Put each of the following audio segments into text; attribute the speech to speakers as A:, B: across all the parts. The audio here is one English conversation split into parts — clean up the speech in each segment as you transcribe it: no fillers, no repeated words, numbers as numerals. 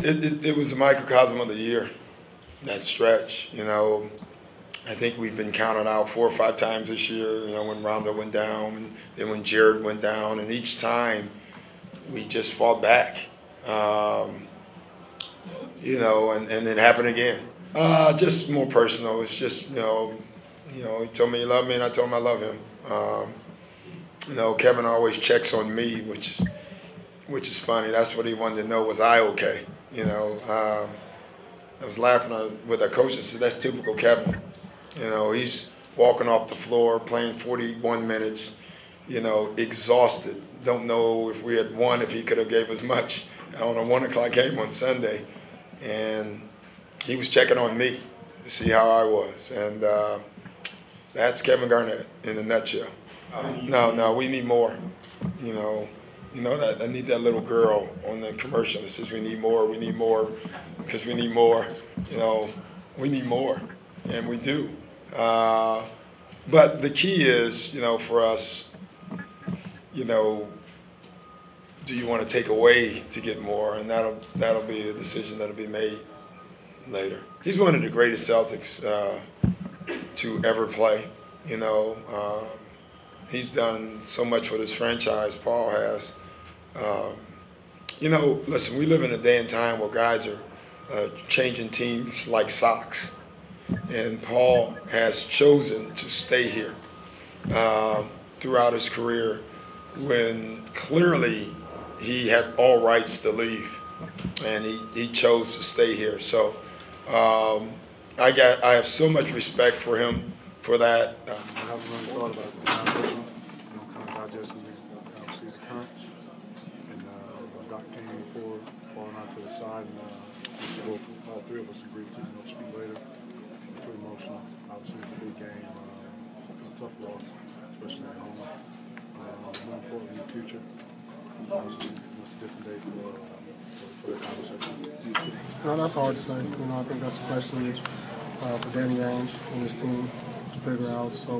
A: It was a microcosm of the year, that stretch. You know, I think we've been counted out 4 or 5 times this year, you know, when Rondo went down, and then when Jared went down, and each time we just fought back. You know, and it happened again. Just more personal. It's just, you know, he told me he loved me, and I told him I love him. You know, Kevin always checks on me, which is funny. That's what he wanted to know, was I okay? You know, I was laughing with our coach and said, that's typical Kevin. You know, he's walking off the floor, playing 41 minutes, you know, exhausted. Don't know if we had won, if he could have gave us much on a 1 o'clock game on Sunday. And he was checking on me to see how I was. And that's Kevin Garnett in a nutshell. No, we need more. You know that I need that little girl on the commercial that says we need more, because we need more. You know, we need more, and we do. But the key is, you know, for us, you know, do you want to take away to get more? And that'll be a decision that'll be made later. He's one of the greatest Celtics to ever play. You know, he's done so much for this franchise. Paul has. You know, listen, we live in a day and time where guys are changing teams like socks, and Paul has chosen to stay here throughout his career when clearly he had all rights to leave, and he chose to stay here. So I have so much respect for him for that.
B: I haven't really thought about it. You know, kind of digesting obviously the current, and Doc came forward, falling out to the side, and all 3 of us agreed to speak later. Too emotional. Obviously, it's a big game. It's a tough loss, especially at home. More important in the future. Obviously, it's a different day for the conversation.
C: No, that's hard to say. You know, I think that's a question for Danny Ainge and his team to figure out. So,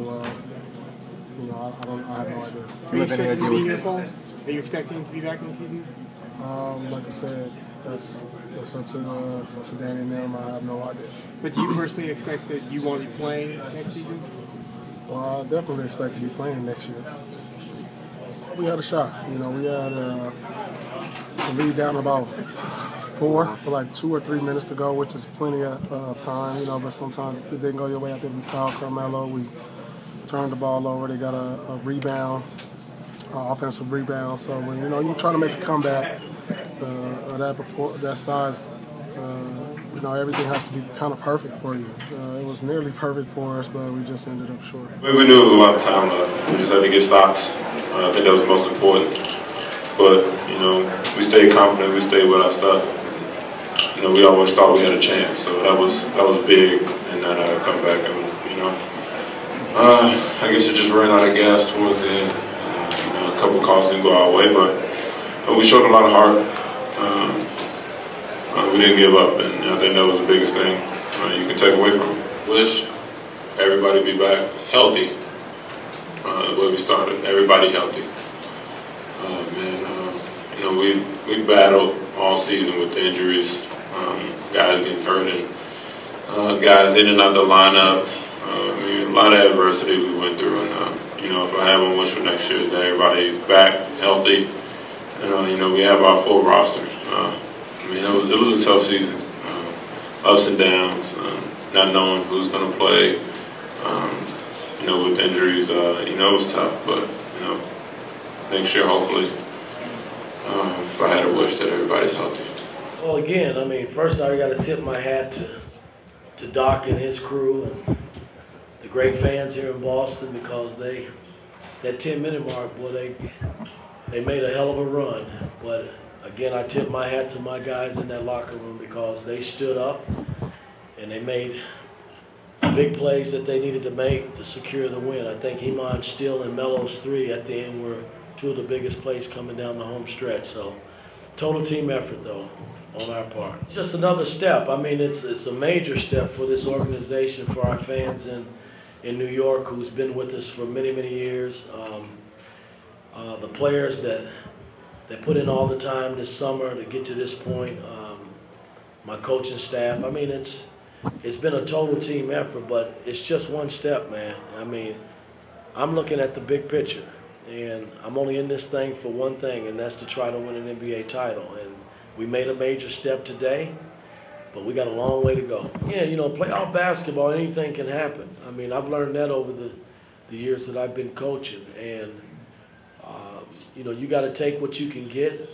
C: you know, I have no idea.
D: Are you expecting to be here, Paul? Are you expecting to be back in the season?
C: Like I said, that's up to Danny and them. I have no idea.
D: But do you personally expect that you won't be playing next season?
C: Well, I definitely expect to be playing next year. We had a shot. You know, we had the lead down about 4 with like 2 or 3 minutes to go, which is plenty of time. You know, but sometimes it didn't go your way. I think we fouled Carmelo. We turned the ball over. They got a rebound, offensive rebound. So when you're trying to make a comeback that size, you know, everything has to be kind of perfect for you. It was nearly perfect for us, but we just ended up short.
E: We knew it was a lot of time left. We just had to get stops. I think that was most important. But, you know, we stayed confident. We stayed with our stuff. You know, we always thought we had a chance. So that was big in that comeback. And, you know, I guess it just ran out of gas towards the end. You know, a couple calls didn't go our way, but we showed a lot of heart. We didn't give up, and I think that was the biggest thing you can take away from it. Wish everybody be back healthy. Where we started, everybody healthy. You know, we battled all season with injuries, guys getting hurt, and guys in and out the lineup. I mean, a lot of adversity we went through, and you know, if I have one wish for next year, is that everybody's back healthy, and you know, we have our full roster. I mean, it was a tough season, ups and downs, not knowing who's going to play. You know, with injuries, you know, it was tough, but you know, next year, hopefully, if I had a wish, that everybody's healthy.
F: Well, again, I mean, first I got to tip my hat to Doc and his crew and the great fans here in Boston, because that 10-minute mark, boy, they made a hell of a run. But again, I tip my hat to my guys in that locker room, because they stood up and they made big plays that they needed to make to secure the win. I think Iman's steal and Melo's 3 at the end were 2 of the biggest plays coming down the home stretch. So total team effort, though, on our part. It's just another step. I mean, it's a major step for this organization, for our fans in New York, who's been with us for many, many years. The players that put in all the time this summer to get to this point. my coaching staff. I mean, it's been a total team effort, but it's just one step, man. I mean, I'm looking at the big picture, and I'm only in this thing for one thing, and that's to try to win an NBA title. And we made a major step today, but we got a long way to go. Yeah, you know, playoff basketball, anything can happen. I mean, I've learned that over the years that I've been coaching, and you know, you got to take what you can get.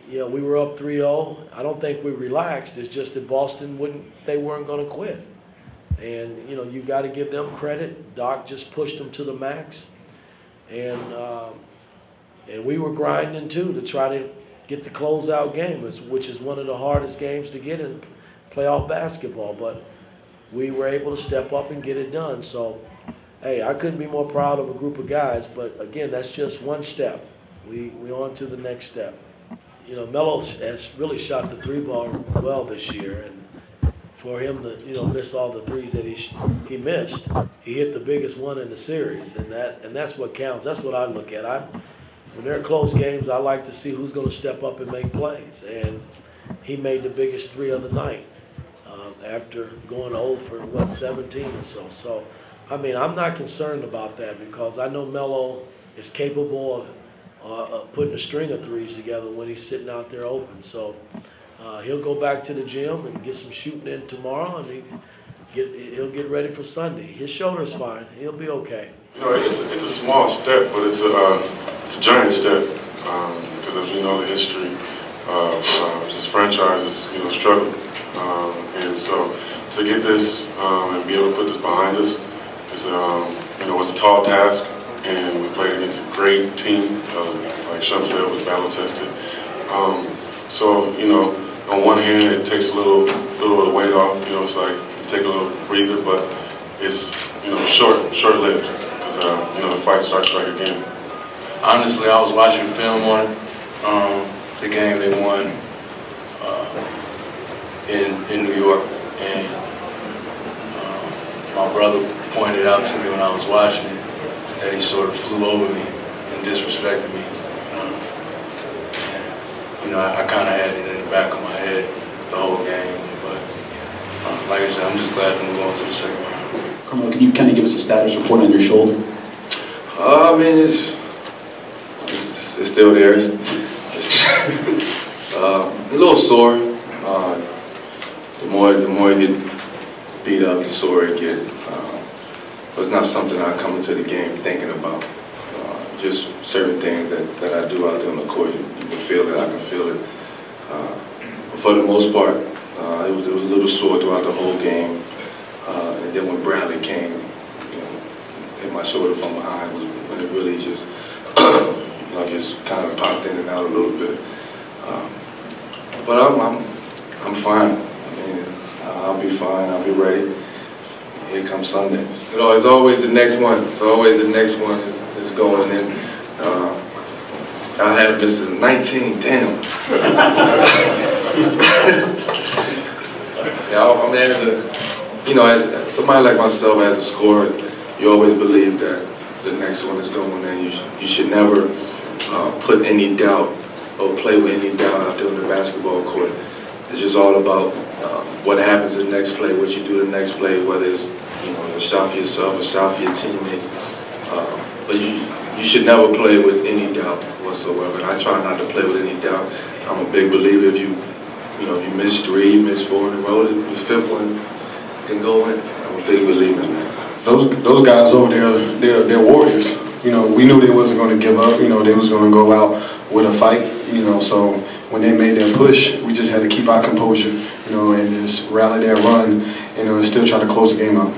F: Yeah, we were up 3-0. I don't think we relaxed. It's just that Boston weren't going to quit. And, you know, you got to give them credit. Doc just pushed them to the max. And we were grinding, too, to try to get the closeout game, which is one of the hardest games to get in playoff basketball. But we were able to step up and get it done. So, hey, I couldn't be more proud of a group of guys. But, again, that's just one step. We on to the next step. You know, Melo has really shot the three ball well this year, and for him to, you know, miss all the threes that he missed, he hit the biggest one in the series, and that's what counts. That's what I look at. When they're close games, I like to see who's going to step up and make plays, and he made the biggest three of the night after going 0 for 17 or so. So, I mean, I'm not concerned about that because I know Melo is capable of putting a string of threes together when he's sitting out there open. So he'll go back to the gym and get some shooting in tomorrow, and he'll get ready for Sunday. His shoulder's fine. He'll be okay.
G: You know, it's a small step, but it's a giant step because as we know the history of this franchise is, you know, struggle, and so to get this and be able to put this behind us is you know, was a tall task. And we played against a great team, like Shum said, was battle tested. So, you know, on one hand, it takes a little of the weight off. You know, it's like you take a little breather, but it's, you know, short-lived because you know, the fight starts right again.
H: Honestly, I was watching film on the game they won in New York, and my brother pointed out to me when I was watching it that he sort of flew over me and disrespected me. And, you know, I kind of had it in the back of my head the whole game, but like I said, I'm just glad to move on to the second round.
I: Carmelo, can you kind of give us a status report on your shoulder?
H: I mean, it's still there. It's a little sore. The more you get beat up, the sore it gets. But it's not something I come into the game thinking about. Just certain things that I do out there on the court. You can feel it, I can feel it. But for the most part, it was a little sore throughout the whole game. And then when Bradley came, you know, hit my shoulder from behind was when it really just, you know, just kind of popped in and out a little bit. But I'm fine. I mean, I'll be fine. I'll be ready. Here comes Sunday. You know, it's always the next one. It's always the next one is going in. I had missing 19. Damn. Yeah, I mean, as somebody like myself, as a scorer, you always believe that the next one is going in. You should never put any doubt or play with any doubt out there on the basketball court. It's just all about what happens in the next play, what you do the next play, whether it's, you know, a shot for yourself, a shot for your teammates. But you should never play with any doubt whatsoever. And I try not to play with any doubt. I'm a big believer if you miss 3, you miss 4 in a row, the fifth one can go in. I'm a big believer in that.
C: Those guys over there, they're warriors. You know, we knew they wasn't going to give up. You know, they was going to go out with a fight. You know, so when they made that push, we just had to keep our composure. You know, and just rally that run. You know, and still try to close the game out.